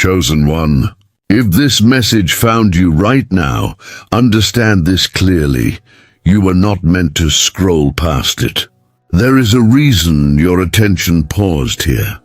Chosen one, if this message found you right now, understand this clearly. You are not meant to scroll past it. There is a reason your attention paused here.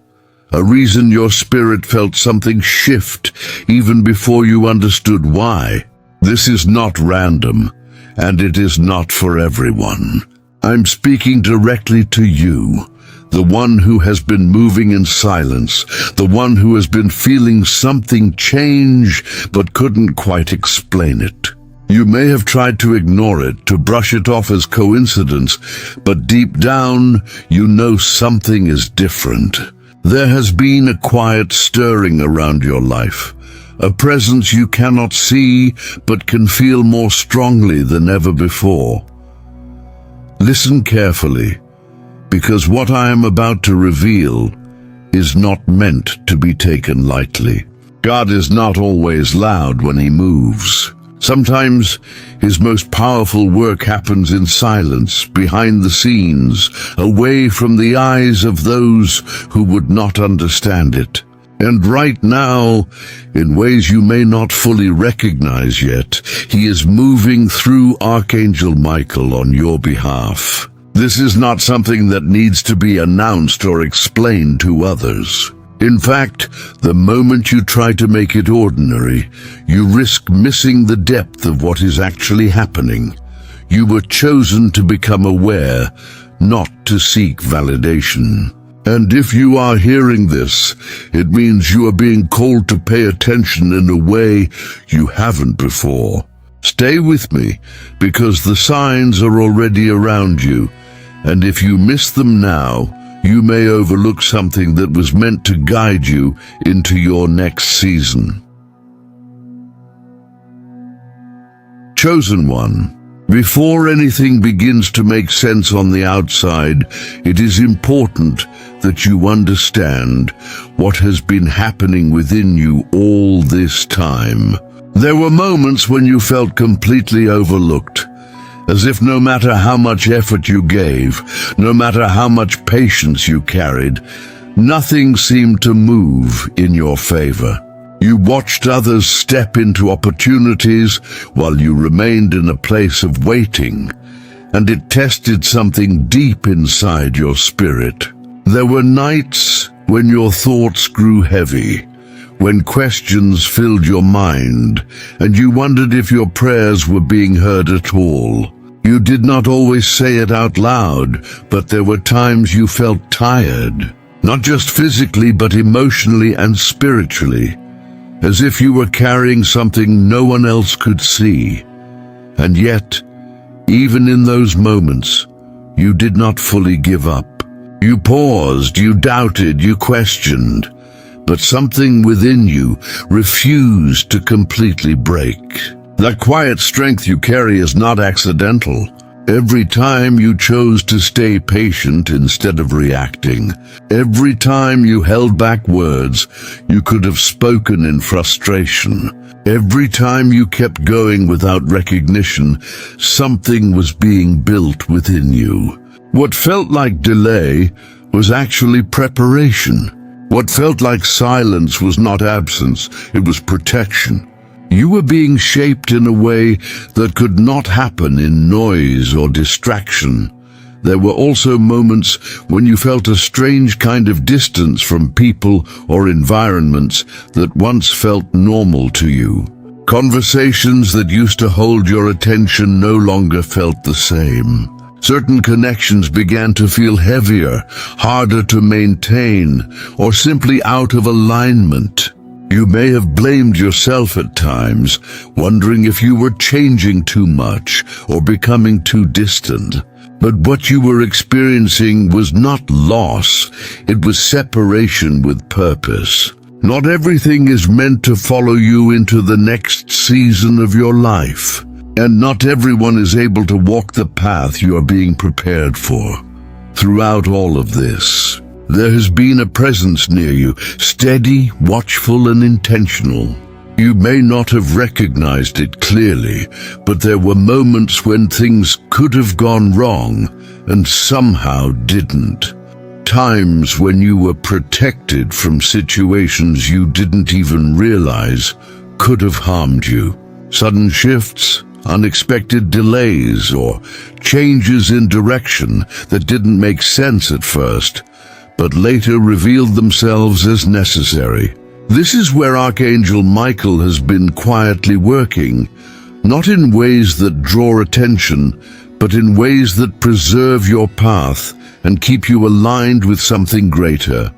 A reason your spirit felt something shift even before you understood why. This is not random, and it is not for everyone. I'm speaking directly to you, the one who has been moving in silence, the one who has been feeling something change but couldn't quite explain it. You may have tried to ignore it, to brush it off as coincidence, but deep down, you know something is different. There has been a quiet stirring around your life, a presence you cannot see but can feel more strongly than ever before. Listen carefully, because what I am about to reveal is not meant to be taken lightly. God is not always loud when he moves. Sometimes his most powerful work happens in silence, behind the scenes, away from the eyes of those who would not understand it. And right now, in ways you may not fully recognize yet, he is moving through Archangel Michael on your behalf. This is not something that needs to be announced or explained to others. In fact, the moment you try to make it ordinary, you risk missing the depth of what is actually happening. You were chosen to become aware, not to seek validation. And if you are hearing this, it means you are being called to pay attention in a way you haven't before. Stay with me, because the signs are already around you, and if you miss them now, you may overlook something that was meant to guide you into your next season. Chosen one, before anything begins to make sense on the outside, it is important that you understand what has been happening within you all this time. There were moments when you felt completely overlooked, as if no matter how much effort you gave, no matter how much patience you carried, nothing seemed to move in your favor. You watched others step into opportunities while you remained in a place of waiting, and it tested something deep inside your spirit. There were nights when your thoughts grew heavy, when questions filled your mind, and you wondered if your prayers were being heard at all. You did not always say it out loud, but there were times you felt tired, not just physically but emotionally and spiritually, as if you were carrying something no one else could see. And yet, even in those moments, you did not fully give up. You paused, you doubted, you questioned, but something within you refused to completely break. That quiet strength you carry is not accidental. Every time you chose to stay patient instead of reacting, every time you held back words you could have spoken in frustration, every time you kept going without recognition, something was being built within you. What felt like delay was actually preparation. What felt like silence was not absence, it was protection. You were being shaped in a way that could not happen in noise or distraction. There were also moments when you felt a strange kind of distance from people or environments that once felt normal to you. Conversations that used to hold your attention no longer felt the same. Certain connections began to feel heavier, harder to maintain, or simply out of alignment. You may have blamed yourself at times, wondering if you were changing too much or becoming too distant. But what you were experiencing was not loss, it was separation with purpose. Not everything is meant to follow you into the next season of your life, and not everyone is able to walk the path you are being prepared for. Throughout all of this, there has been a presence near you, steady, watchful, and intentional. You may not have recognized it clearly, but there were moments when things could have gone wrong and somehow didn't. Times when you were protected from situations you didn't even realize could have harmed you. Sudden shifts, unexpected delays, or changes in direction that didn't make sense at first, but later revealed themselves as necessary. This is where Archangel Michael has been quietly working, not in ways that draw attention, but in ways that preserve your path and keep you aligned with something greater.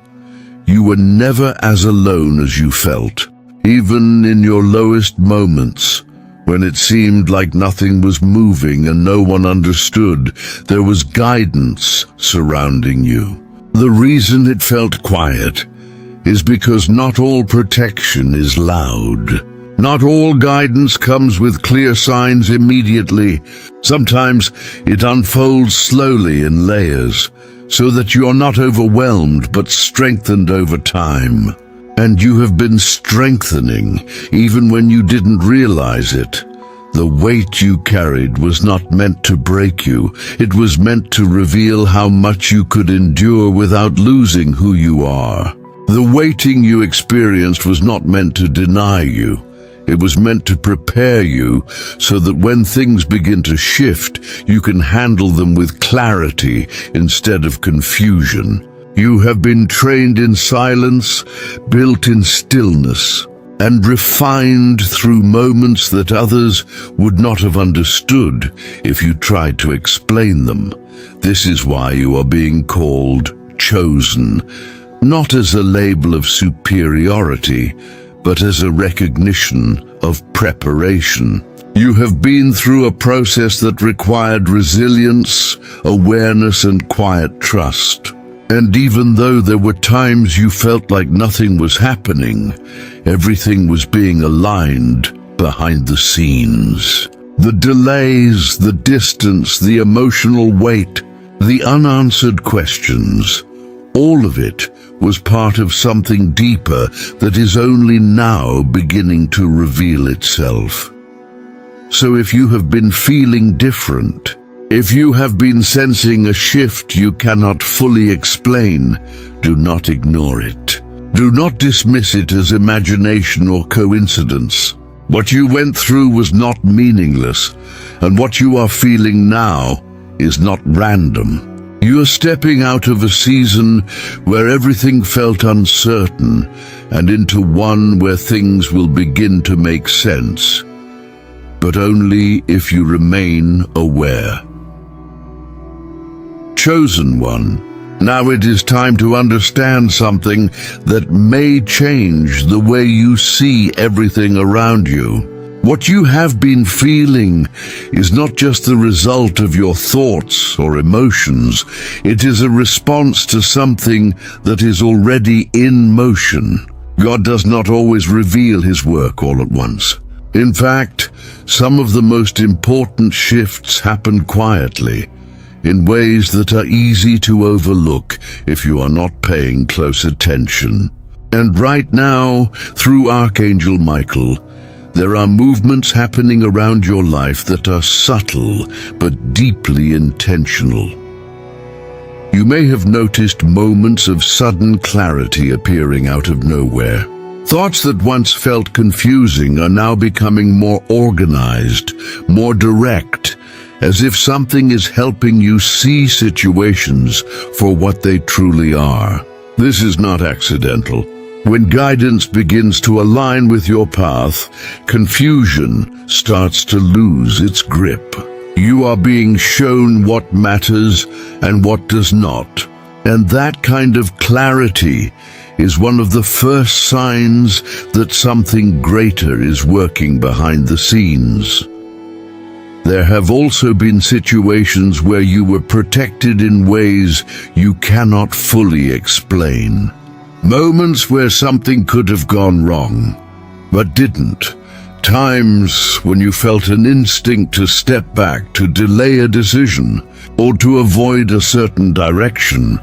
You were never as alone as you felt. Even in your lowest moments, when it seemed like nothing was moving and no one understood, there was guidance surrounding you. The reason it felt quiet is because not all protection is loud. Not all guidance comes with clear signs immediately. Sometimes it unfolds slowly in layers, so that you're not overwhelmed but strengthened over time. And you have been strengthening even when you didn't realize it. The weight you carried was not meant to break you. It was meant to reveal how much you could endure without losing who you are. The waiting you experienced was not meant to deny you. It was meant to prepare you so that when things begin to shift, you can handle them with clarity instead of confusion. You have been trained in silence, built in stillness, and refined through moments that others would not have understood if you tried to explain them. This is why you are being called chosen, not as a label of superiority, but as a recognition of preparation. You have been through a process that required resilience, awareness, and quiet trust. And even though there were times you felt like nothing was happening, everything was being aligned behind the scenes. The delays, the distance, the emotional weight, the unanswered questions, all of it was part of something deeper that is only now beginning to reveal itself. So if you have been feeling different, if you have been sensing a shift you cannot fully explain, do not ignore it. Do not dismiss it as imagination or coincidence. What you went through was not meaningless, and what you are feeling now is not random. You are stepping out of a season where everything felt uncertain and into one where things will begin to make sense, but only if you remain aware. Chosen one, now it is time to understand something that may change the way you see everything around you. What you have been feeling is not just the result of your thoughts or emotions. It is a response to something that is already in motion. God does not always reveal his work all at once. In fact, some of the most important shifts happen quietly, in ways that are easy to overlook if you are not paying close attention. And right now, through Archangel Michael, there are movements happening around your life that are subtle but deeply intentional. You may have noticed moments of sudden clarity appearing out of nowhere. Thoughts that once felt confusing are now becoming more organized, more direct, as if something is helping you see situations for what they truly are. This is not accidental. When guidance begins to align with your path, confusion starts to lose its grip. You are being shown what matters and what does not. And that kind of clarity is one of the first signs that something greater is working behind the scenes. There have also been situations where you were protected in ways you cannot fully explain. Moments where something could have gone wrong, but didn't. Times when you felt an instinct to step back, to delay a decision, or to avoid a certain direction,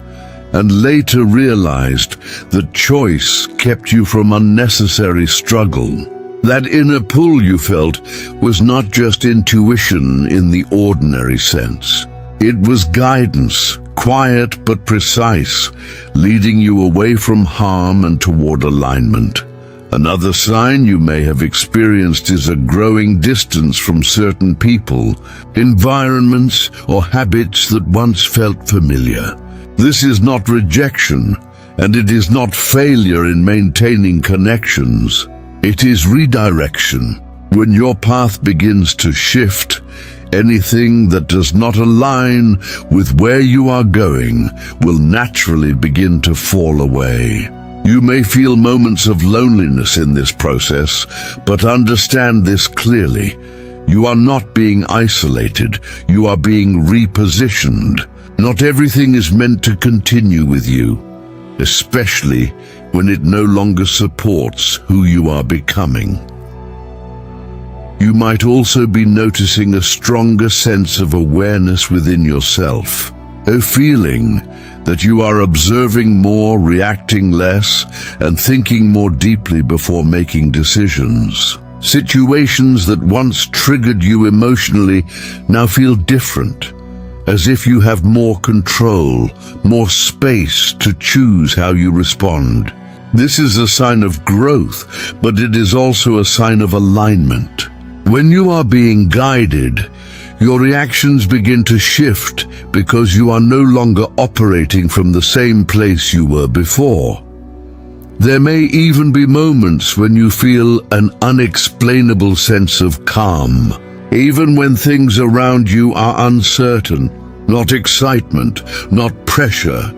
and later realized that choice kept you from unnecessary struggle. That inner pull you felt was not just intuition in the ordinary sense. It was guidance, quiet but precise, leading you away from harm and toward alignment. Another sign you may have experienced is a growing distance from certain people, environments, or habits that once felt familiar. This is not rejection, and it is not failure in maintaining connections. It is redirection. When your path begins to shift, anything that does not align with where you are going will naturally begin to fall away. You may feel moments of loneliness in this process, but understand this clearly. You are not being isolated, you are being repositioned. Not everything is meant to continue with you, especially when it no longer supports who you are becoming. You might also be noticing a stronger sense of awareness within yourself, a feeling that you are observing more, reacting less, and thinking more deeply before making decisions. Situations that once triggered you emotionally now feel different, as if you have more control, more space to choose how you respond. This is a sign of growth, but it is also a sign of alignment. When you are being guided, your reactions begin to shift because you are no longer operating from the same place you were before. There may even be moments when you feel an unexplainable sense of calm, even when things around you are uncertain. Not excitement, not pressure,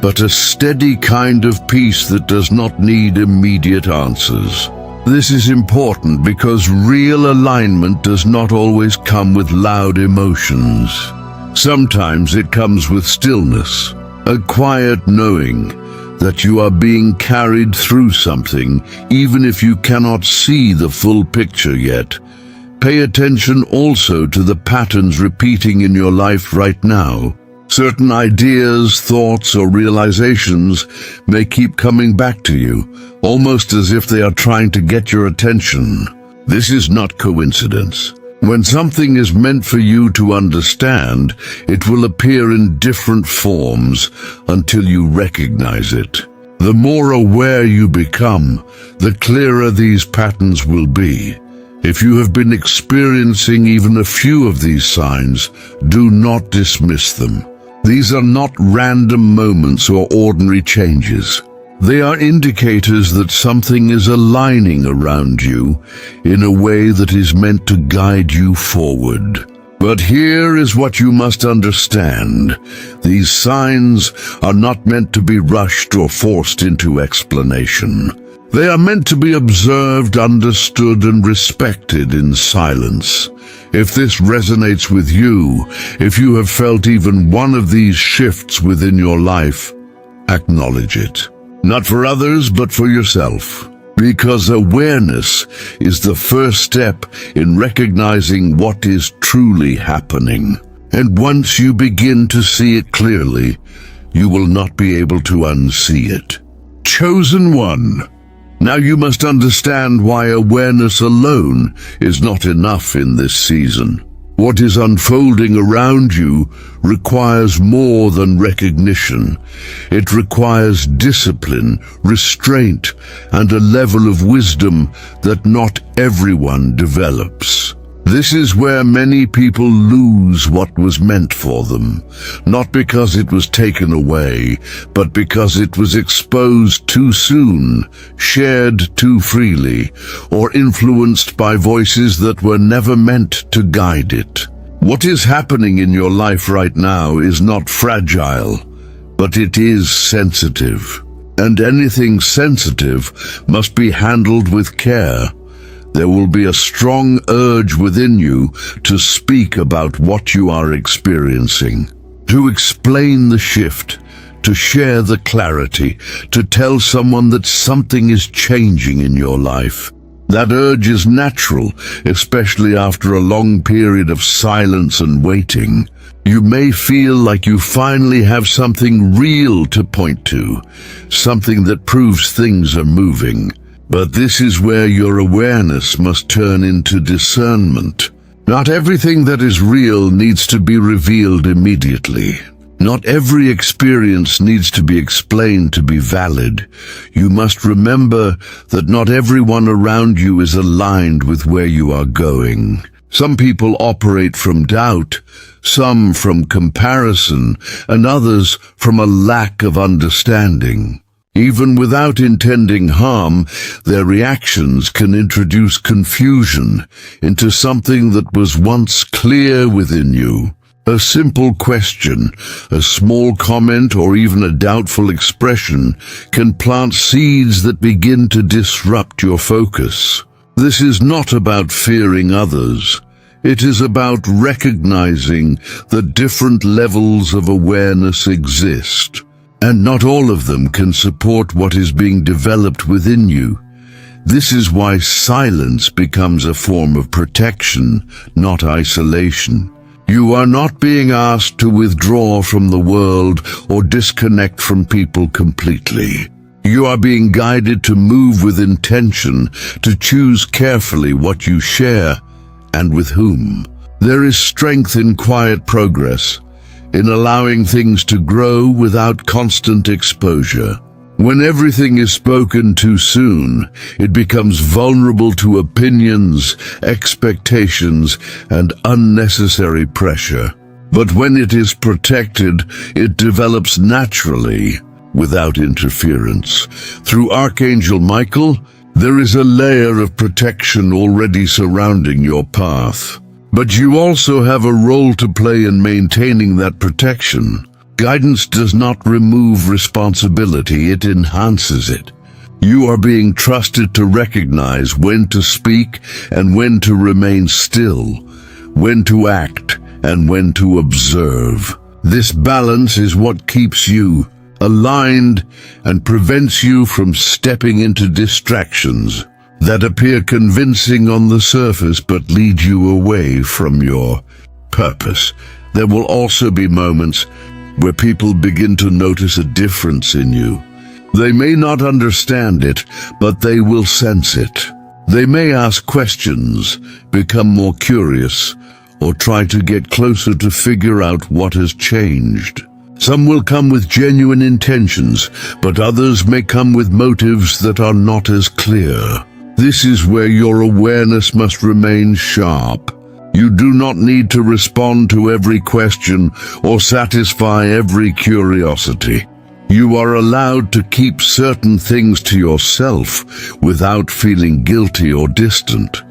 but a steady kind of peace that does not need immediate answers. This is important because real alignment does not always come with loud emotions. Sometimes it comes with stillness, a quiet knowing that you are being carried through something, even if you cannot see the full picture yet. Pay attention also to the patterns repeating in your life right now. Certain ideas, thoughts, or realizations may keep coming back to you, almost as if they are trying to get your attention. This is not coincidence. When something is meant for you to understand, it will appear in different forms until you recognize it. The more aware you become, the clearer these patterns will be. If you have been experiencing even a few of these signs, do not dismiss them. These are not random moments or ordinary changes. They are indicators that something is aligning around you in a way that is meant to guide you forward. But here is what you must understand. These signs are not meant to be rushed or forced into explanation. They are meant to be observed, understood, and respected in silence. If this resonates with you, if you have felt even one of these shifts within your life, acknowledge it. Not for others, but for yourself. Because awareness is the first step in recognizing what is truly happening. And once you begin to see it clearly, you will not be able to unsee it. Chosen one. Now you must understand why awareness alone is not enough in this season. What is unfolding around you requires more than recognition. It requires discipline, restraint, and a level of wisdom that not everyone develops. This is where many people lose what was meant for them, not because it was taken away, but because it was exposed too soon, shared too freely, or influenced by voices that were never meant to guide it. What is happening in your life right now is not fragile, but it is sensitive. And anything sensitive must be handled with care. There will be a strong urge within you to speak about what you are experiencing, to explain the shift, to share the clarity, to tell someone that something is changing in your life. That urge is natural, especially after a long period of silence and waiting. You may feel like you finally have something real to point to, something that proves things are moving. But this is where your awareness must turn into discernment. Not everything that is real needs to be revealed immediately. Not every experience needs to be explained to be valid. You must remember that not everyone around you is aligned with where you are going. Some people operate from doubt, some from comparison, and others from a lack of understanding. Even without intending harm, their reactions can introduce confusion into something that was once clear within you. A simple question, a small comment, or even a doubtful expression can plant seeds that begin to disrupt your focus. This is not about fearing others. It is about recognizing that different levels of awareness exist, and not all of them can support what is being developed within you. This is why silence becomes a form of protection, not isolation. You are not being asked to withdraw from the world or disconnect from people completely. You are being guided to move with intention, to choose carefully what you share and with whom. There is strength in quiet progress, in allowing things to grow without constant exposure. When everything is spoken too soon, it becomes vulnerable to opinions, expectations, and unnecessary pressure. But when it is protected, it develops naturally, without interference. Through Archangel Michael, there is a layer of protection already surrounding your path. But you also have a role to play in maintaining that protection. Guidance does not remove responsibility, it enhances it. You are being trusted to recognize when to speak and when to remain still, when to act and when to observe. This balance is what keeps you aligned and prevents you from stepping into distractions that appear convincing on the surface but lead you away from your purpose. There will also be moments where people begin to notice a difference in you. They may not understand it, but they will sense it. They may ask questions, become more curious, or try to get closer to figure out what has changed. Some will come with genuine intentions, but others may come with motives that are not as clear. This is where your awareness must remain sharp. You do not need to respond to every question or satisfy every curiosity. You are allowed to keep certain things to yourself without feeling guilty or distant.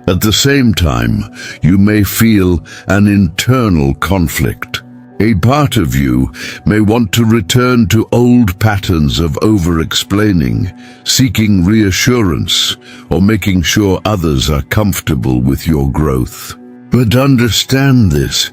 At the same time, you may feel an internal conflict. A part of you may want to return to old patterns of over-explaining, seeking reassurance, or making sure others are comfortable with your growth. But understand this.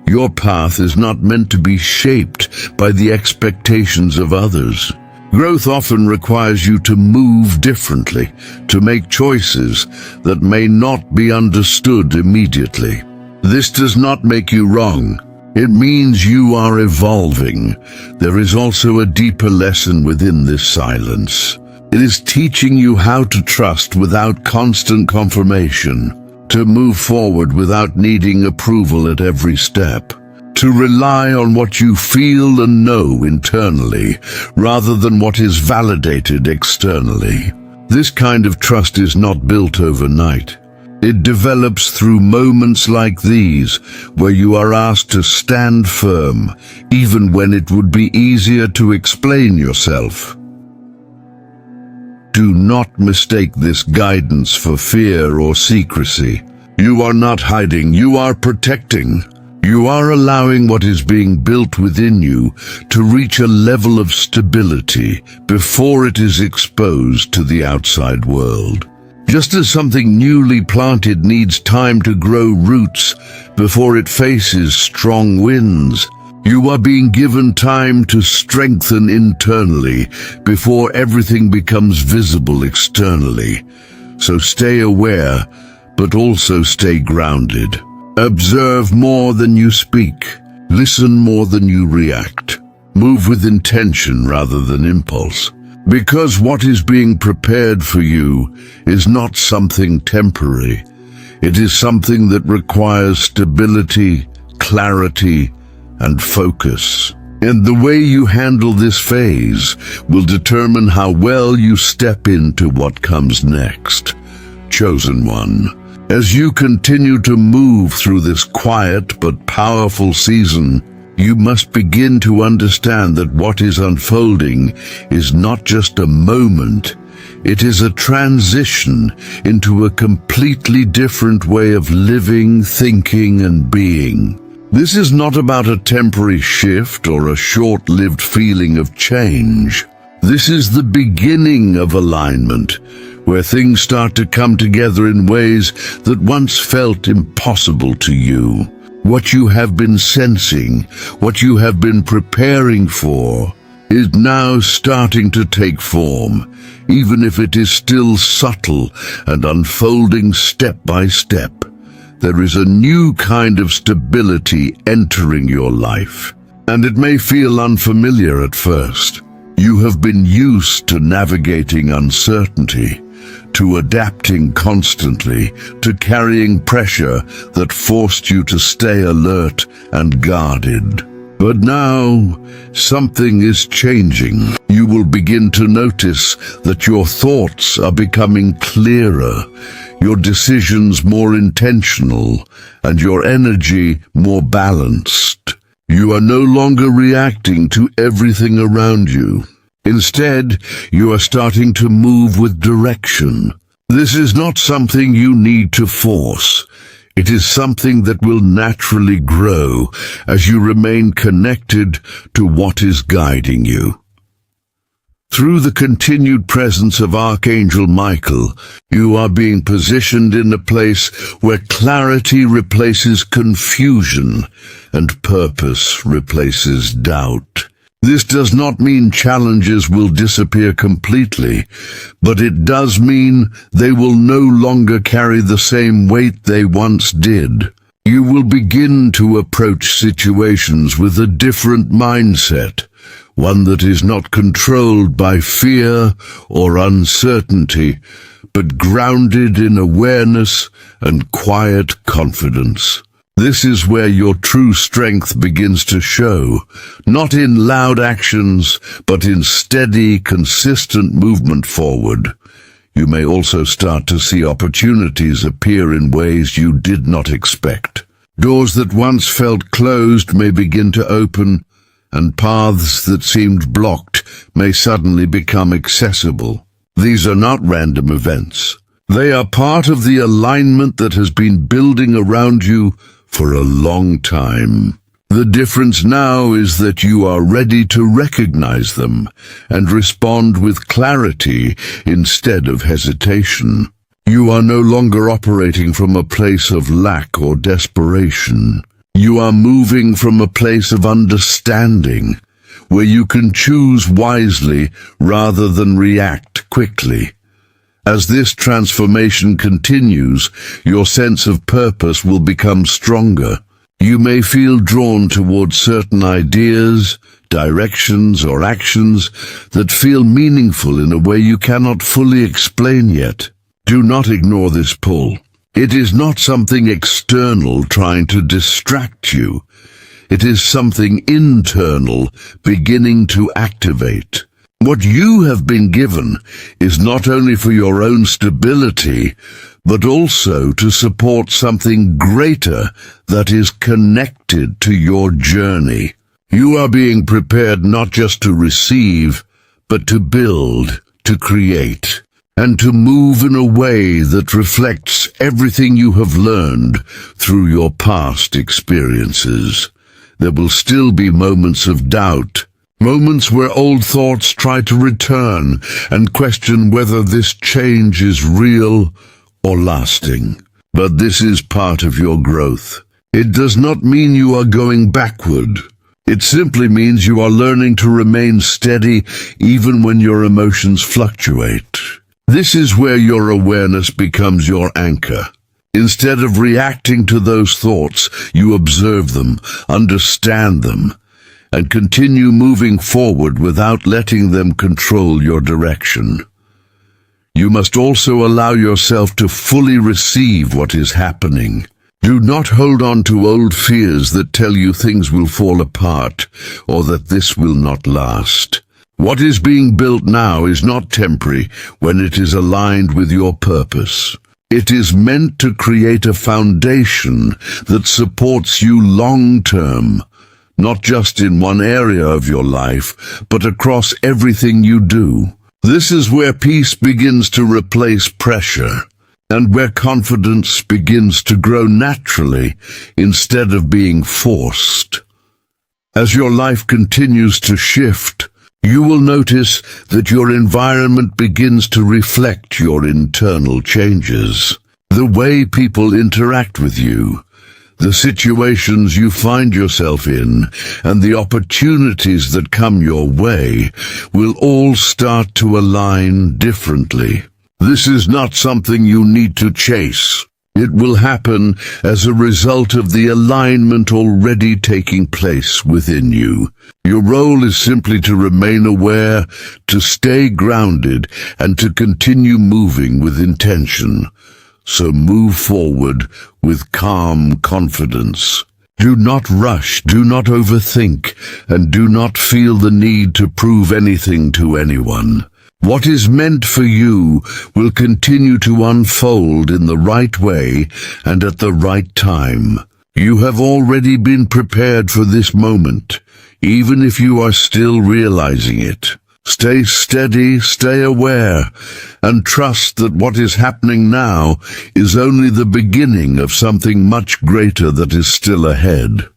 Your path is not meant to be shaped by the expectations of others. Growth often requires you to move differently, to make choices that may not be understood immediately. This does not make you wrong. It means you are evolving. There is also a deeper lesson within this silence. It is teaching you how to trust without constant confirmation, to move forward without needing approval at every step, to rely on what you feel and know internally, rather than what is validated externally. This kind of trust is not built overnight. It develops through moments like these, where you are asked to stand firm, even when it would be easier to explain yourself. Do not mistake this guidance for fear or secrecy. You are not hiding, you are protecting. You are allowing what is being built within you to reach a level of stability before it is exposed to the outside world. Just as something newly planted needs time to grow roots before it faces strong winds, you are being given time to strengthen internally before everything becomes visible externally. So stay aware, but also stay grounded. Observe more than you speak. Listen more than you react. Move with intention rather than impulse. Because what is being prepared for you is not something temporary. It is something that requires stability, clarity, and focus. And the way you handle this phase will determine how well you step into what comes next. Chosen one, as you continue to move through this quiet but powerful season, you must begin to understand that what is unfolding is not just a moment. It is a transition into a completely different way of living, thinking, and being. This is not about a temporary shift or a short-lived feeling of change. This is the beginning of alignment, where things start to come together in ways that once felt impossible to you. What you have been sensing, what you have been preparing for, is now starting to take form, even if it is still subtle and unfolding step by step. There is a new kind of stability entering your life, and it may feel unfamiliar at first. You have been used to navigating uncertainty, to adapting constantly, to carrying pressure that forced you to stay alert and guarded. But now, something is changing. You will begin to notice that your thoughts are becoming clearer, your decisions more intentional, and your energy more balanced. You are no longer reacting to everything around you. Instead, you are starting to move with direction. This is not something you need to force. It is something that will naturally grow as you remain connected to what is guiding you. Through the continued presence of Archangel Michael, you are being positioned in a place where clarity replaces confusion and purpose replaces doubt. This does not mean challenges will disappear completely, but it does mean they will no longer carry the same weight they once did. You will begin to approach situations with a different mindset, one that is not controlled by fear or uncertainty, but grounded in awareness and quiet confidence. This is where your true strength begins to show, not in loud actions, but in steady, consistent movement forward. You may also start to see opportunities appear in ways you did not expect. Doors that once felt closed may begin to open, and paths that seemed blocked may suddenly become accessible. These are not random events. They are part of the alignment that has been building around you for a long time. The difference now is that you are ready to recognize them and respond with clarity instead of hesitation. You are no longer operating from a place of lack or desperation. You are moving from a place of understanding, where you can choose wisely rather than react quickly. As this transformation continues, your sense of purpose will become stronger. You may feel drawn towards certain ideas, directions, or actions that feel meaningful in a way you cannot fully explain yet. Do not ignore this pull. It is not something external trying to distract you. It is something internal beginning to activate. What you have been given is not only for your own stability, but also to support something greater that is connected to your journey. You are being prepared not just to receive, but to build, to create, and to move in a way that reflects everything you have learned through your past experiences. There will still be moments of doubt, moments where old thoughts try to return and question whether this change is real or lasting. But this is part of your growth. It does not mean you are going backward. It simply means you are learning to remain steady even when your emotions fluctuate. This is where your awareness becomes your anchor. Instead of reacting to those thoughts, you observe them, understand them, and continue moving forward without letting them control your direction. You must also allow yourself to fully receive what is happening. Do not hold on to old fears that tell you things will fall apart or that this will not last. What is being built now is not temporary when it is aligned with your purpose. It is meant to create a foundation that supports you long-term, not just in one area of your life, but across everything you do. This is where peace begins to replace pressure, and where confidence begins to grow naturally instead of being forced. As your life continues to shift, you will notice that your environment begins to reflect your internal changes. The way people interact with you, the situations you find yourself in, and the opportunities that come your way will all start to align differently. This is not something you need to chase. It will happen as a result of the alignment already taking place within you. Your role is simply to remain aware, to stay grounded, and to continue moving with intention. So move forward with calm confidence. Do not rush, do not overthink, and do not feel the need to prove anything to anyone. What is meant for you will continue to unfold in the right way and at the right time. You have already been prepared for this moment, even if you are still realizing it. Stay steady, stay aware, and trust that what is happening now is only the beginning of something much greater that is still ahead.